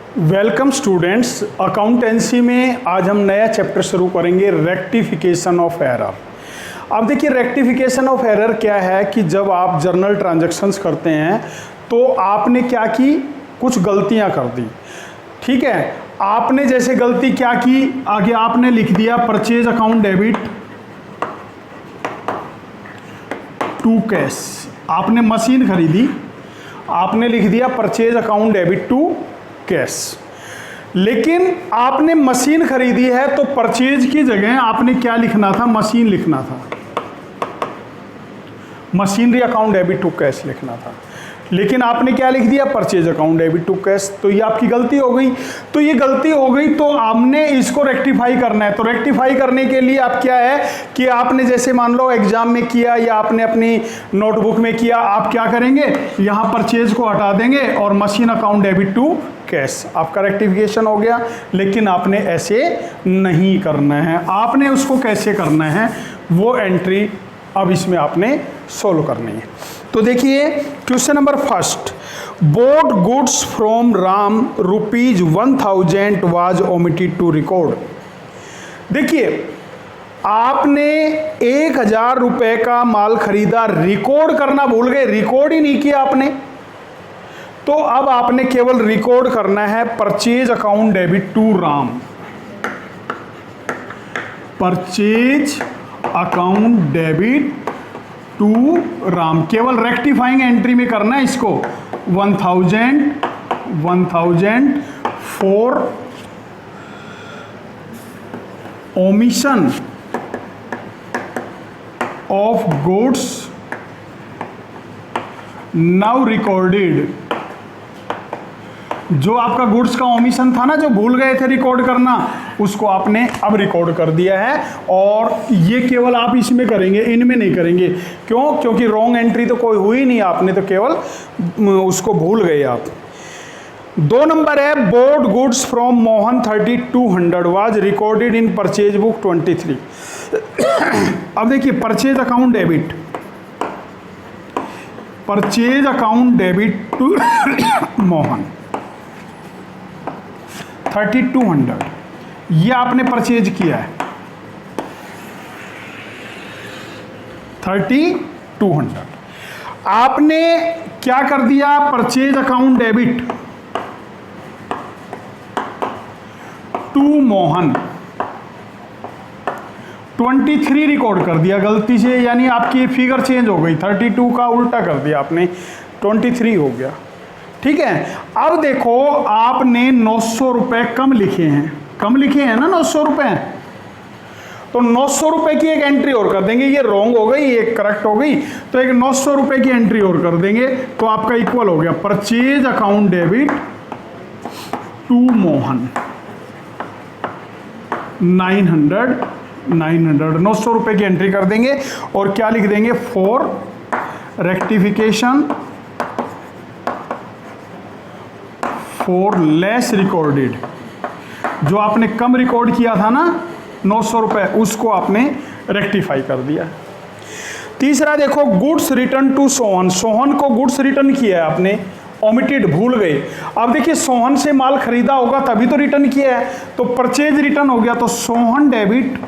Welcome students, accountancy में आज हम नया चैप्टर शुरू करेंगे, रेक्टिफिकेशन ऑफ एरर। अब देखिए रेक्टिफिकेशन ऑफ एरर क्या है कि जब आप जर्नल ट्रांजैक्शंस करते हैं तो आपने क्या की, कुछ गलतियां कर दी। ठीक है, आपने जैसे गलती क्या की, आगे आपने लिख दिया purchase account debit to cash. आपने मशीन खरीदी, आपने लिख दिया purchase account debit to cash. लेकिन आपने मशीन खरीदी है तो परचेज की जगह आपने क्या लिखना था, मशीन लिखना था, machinery account debit to cash लिखना था। लेकिन आपने क्या लिख दिया, purchase account debit to cash. तो ये आपकी गलती हो गई। तो ये गलती हो गई तो आपने इसको रेक्टिफाई करना है। तो रेक्टिफाई करने के लिए आप क्या है कि आपने जैसे मान लो एग्जाम में किया या आपने अपनी नोटबुक में किया, आप क्या करेंगे, यहाँ परचेज को हटा देंगे और machine account debit to cash, आपका रेक्टिफिकेशन हो गया। लेकिन आपने ऐसे नहीं करना है। आपने उसको कैसे करना है, वो एंट्री अब इसमें आपने सोल्व करनी है। तो देखिए question number first, bought goods from Ram ₹1000 was omitted to record. देखिए आपने 1000 रुपए का माल खरीदा, रिकॉर्ड करना भूल गए, रिकॉर्ड ही नहीं किया आपने। तो अब आपने केवल रिकॉर्ड करना है purchase account debit to Ram, purchase account debit to Ram, केवल रेक्टिफाइंग एंट्री में करना है इसको। 1000 for omission of goods now recorded. जो आपका गुड्स का ओमिशन था ना, जो भूल गए थे रिकॉर्ड करना, उसको आपने अब रिकॉर्ड कर दिया है। और ये केवल आप इसमें करेंगे, इनमें नहीं करेंगे। क्यों? क्योंकि रॉन्ग एंट्री तो कोई हुई नहीं, आपने तो केवल उसको भूल गए आप। 2 नंबर है, bought goods from Mohan 3200 was recorded in purchase book 23। अब देखिए purchase account debit, purchase account debit to Mohan 3200, ये आपने परचेज किया है 3200। आपने क्या कर दिया, purchase account debit to Mohan 23 record कर दिया गलती से, यानी आपकी फिगर चेंज हो गई, 32 का उल्टा कर दिया आपने, 23 हो गया। ठीक है, अब देखो आपने 900 रुपए कम लिखे हैं, कम लिखे हैं ना 900 रुपए, तो 900 रुपए की एक एंट्री और कर देंगे। ये रॉन्ग हो गई, ये करेक्ट हो गई, तो एक 900 रुपए की एंट्री और कर देंगे, तो आपका इक्वल हो गया purchase account debit to Mohan 900 900 रुपए की एंट्री कर देंगे और क्या लिख देंगे, for rectification for less recorded. जो आपने कम रिकॉर्ड किया था ना 900 रुपए, उसको आपने रेक्टिफाई कर दिया। तीसरा देखो, goods return to Sohan, Sohan को गुड्स रिटर्न किया है आपने, ओमिटेड भूल गए। अब देखिए सोहन से माल खरीदा होगा तभी तो रिटर्न किया है, तो परचेज रिटर्न हो गया, तो Sohan debit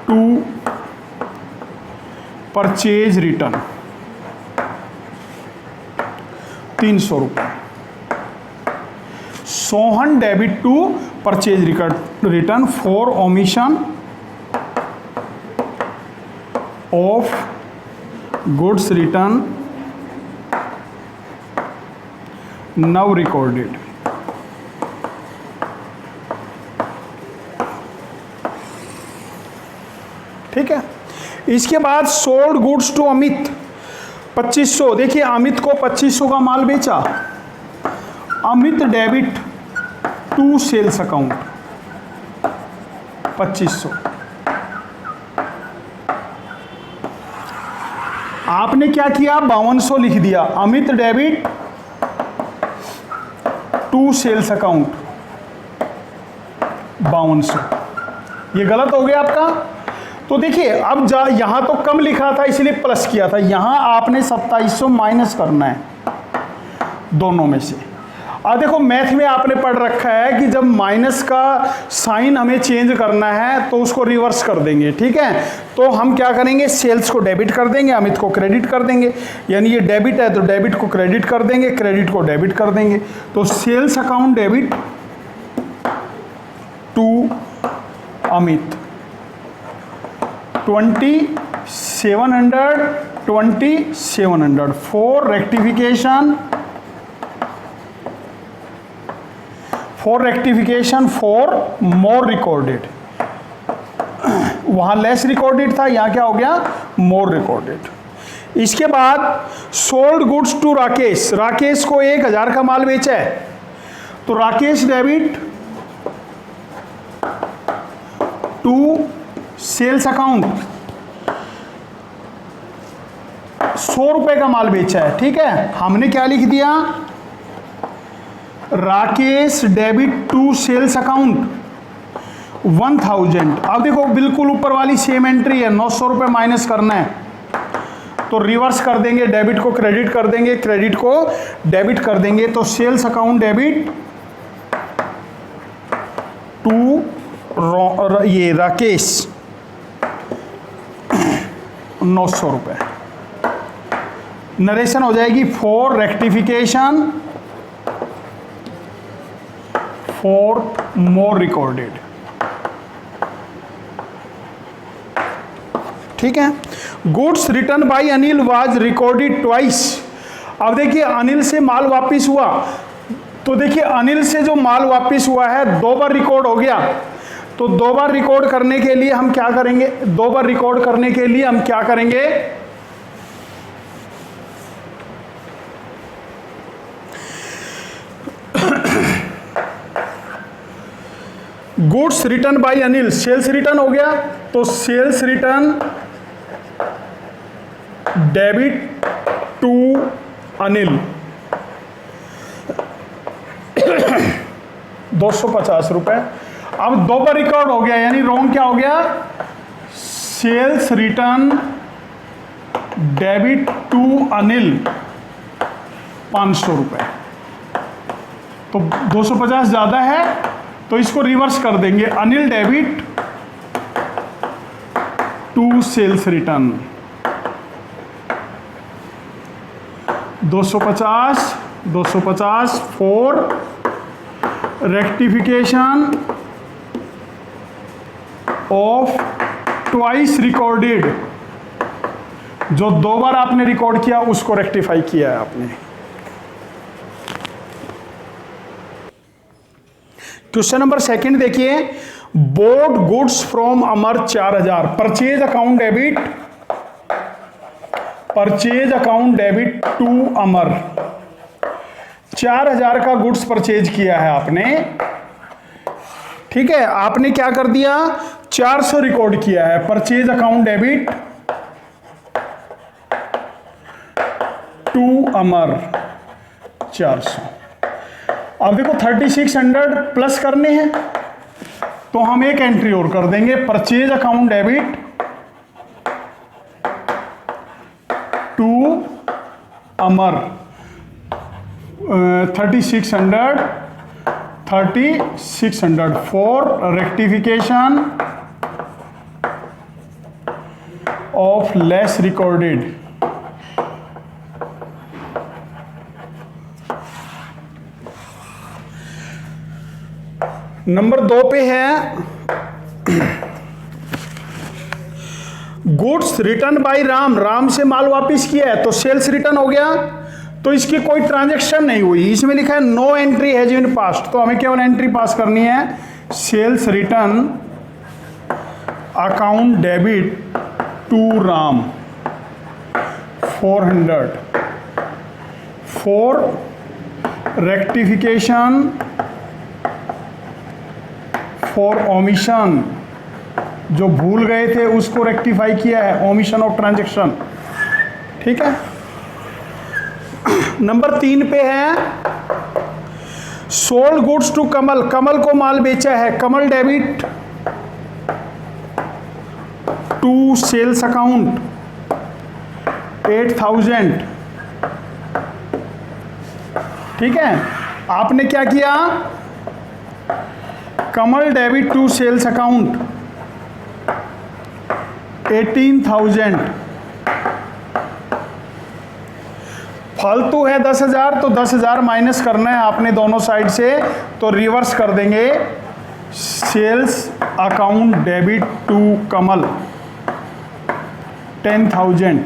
to purchase return 300 रुपए, Sohan debit to purchase return for omission of goods return now recorded. ठीक है, इसके बाद सोल्ड गुड्स टू अमित 2500। देखिए अमित को 2500 का माल बेचा, Amit debit to sales account 2500। आपने क्या किया, 5200 लिख दिया, Amit debit to sales account 5200। ये गलत हो गया आपका। तो देखिए अब यहां तो कम लिखा था इसलिए प्लस किया था, यहां आपने 2700 माइनस करना है दोनों में से। अब देखो मैथ में आपने पढ़ रखा है कि जब माइनस का साइन हमें चेंज करना है तो उसको रिवर्स कर देंगे, ठीक है। तो हम क्या करेंगे, सेल्स को डेबिट कर देंगे, अमित को क्रेडिट कर देंगे, यानी ये डेबिट है तो डेबिट को क्रेडिट कर देंगे, क्रेडिट को डेबिट कर देंगे। तो sales account debit to Amit 2700 for rectification for more recorded. वहां लेस रिकॉर्डेड था, यहां क्या हो गया, मोर रिकॉर्डेड। इसके बाद sold goods to Rakesh, Rakesh को 1000 का माल बेचा है तो Rakesh debit to sales account 100 रुपए का माल बेचा है, ठीक है। हमने क्या लिख दिया, Rakesh debit to sales account 1000। अब देखो बिल्कुल ऊपर वाली सेम एंट्री है, 900 रुपए माइनस करना है तो रिवर्स कर देंगे, डेबिट को क्रेडिट कर देंगे, क्रेडिट को डेबिट कर देंगे। तो सेल्स अकाउंट डेबिट टू ये राकेश 900 रुपए। नरेशन हो जाएगी for rectification for more recorded, ठीक है। Goods return by Anil was recorded twice. अब देखिए अनिल से माल वापिस हुआ तो देखिए अनिल से जो माल वापिस हुआ है 2 बार रिकॉर्ड हो गया। तो 2 बार रिकॉर्ड करने के लिए हम क्या करेंगे, 2 बार रिकॉर्ड करने के लिए हम क्या करेंगे, goods return by Anil, sales return हो गया तो sales return debit to Anil 250 रुपए। अब 2 बार रिकॉर्ड हो गया, यानी रॉन्ग क्या हो गया, sales return debit to Anil 500 रुपए। तो 250 ज्यादा है तो इसको रिवर्स कर देंगे, Anil debit to sales return 250 for rectification of twice recorded. जो 2 बार आपने रिकॉर्ड किया उसको रेक्टिफाई किया है आपने। क्वेश्चन नंबर 2 देखिए, bought goods from Amar 4000, purchase account debit to Amar. 4000 का गुड्स परचेज किया है आपने, ठीक है। आपने क्या कर दिया, 400 रिकॉर्ड किया है, परचेज अकाउंट डेबिट टू अमर 400। अब देखो 3600 प्लस करने हैं तो हम एक एंट्री और कर देंगे, purchase account debit to Amar 3600 for rectification of less recorded. Number 2 पे है goods return by Ram, Ram से माल वापिस किया है तो सेल्स रिटर्न हो गया। तो इसकी कोई ट्रांजैक्शन नहीं हुई, इसमें लिखा है no entry has been passed, तो हमें केवल एंट्री पास करनी है, sales return account debit to Ram 400 for rectification for omission, जो भूल गए थे उसको रेक्टिफाई किया है, ओमिशन ऑफ ट्रांजैक्शन, ठीक है। नंबर 3 पे है सोल्ड गुड्स टू कमल, कमल को माल बेचा है, कमल डेबिट टू सेल्स अकाउंट 8000, ठीक है। आपने क्या किया, कमल डेबिट टू सेल्स अकाउंट 18,000, फालतू है 10,000, तो 10,000 माइनस करना है आपने दोनों साइड से, तो रिवर्स कर देंगे, sales account debit to Kamal 10,000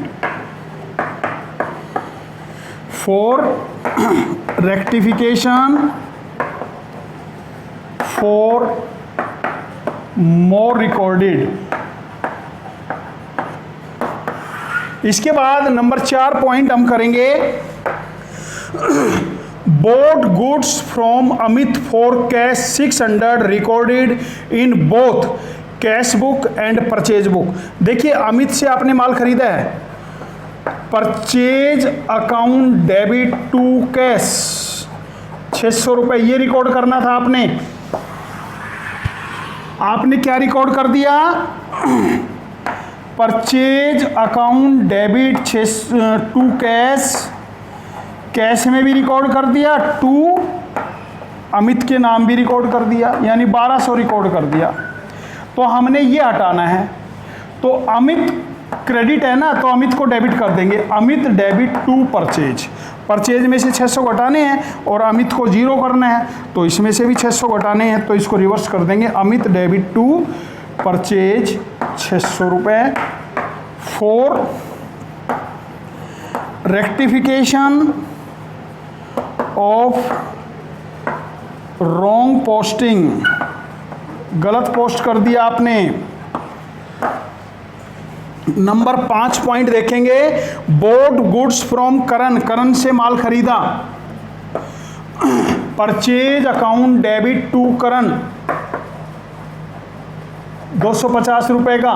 for rectification for more recorded. इसके बाद नंबर 4 पॉइंट हम करेंगे, bought goods from Amit for cash 600 recorded in both cash book and purchase book. देखिए अमित से आपने माल खरीदा है, purchase account debit to cash 600 रुपए, ये रिकॉर्ड करना था आपने। आपने क्या रिकॉर्ड कर दिया, purchase account debit to cash, cash में भी रिकॉर्ड कर दिया, टू अमित के नाम भी रिकॉर्ड कर दिया, यानी 1200 रिकॉर्ड कर दिया। तो हमने ये हटाना है, तो अमित क्रेडिट है ना, तो अमित को डेबिट कर देंगे, Amit debit to purchase, purchase में से 600 घटाने हैं और अमित को 0 करना है, तो इसमें से भी 600 घटाने हैं, तो इसको रिवर्स कर देंगे, अमित डेबिट टू परचेज 600 रुपये for rectification of wrong posting, गलत पोस्ट कर दिया आपने। नंबर 5 पॉइंट देखेंगे, बोट गुड्स फ्रॉम करण, करण से माल खरीदा, परचेज अकाउंट डेबिट टू करण 250 रुपए का,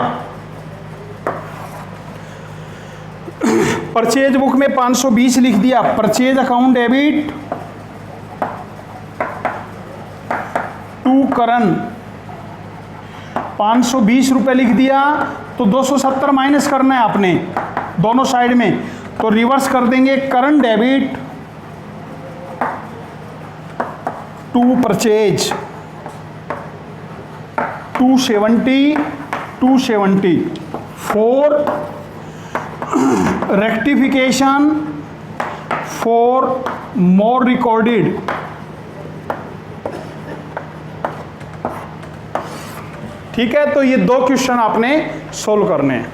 परचेज बुक में 520 लिख दिया, परचेज अकाउंट डेबिट टू करण 520 रुपए लिख दिया, तो 270 माइनस करना है आपने दोनों साइड में, तो रिवर्स कर देंगे, Karan debit to purchase 270 for rectification for more recorded. ठीक है, तो ये 2 क्वेश्चन आपने सोल्व करने हैं।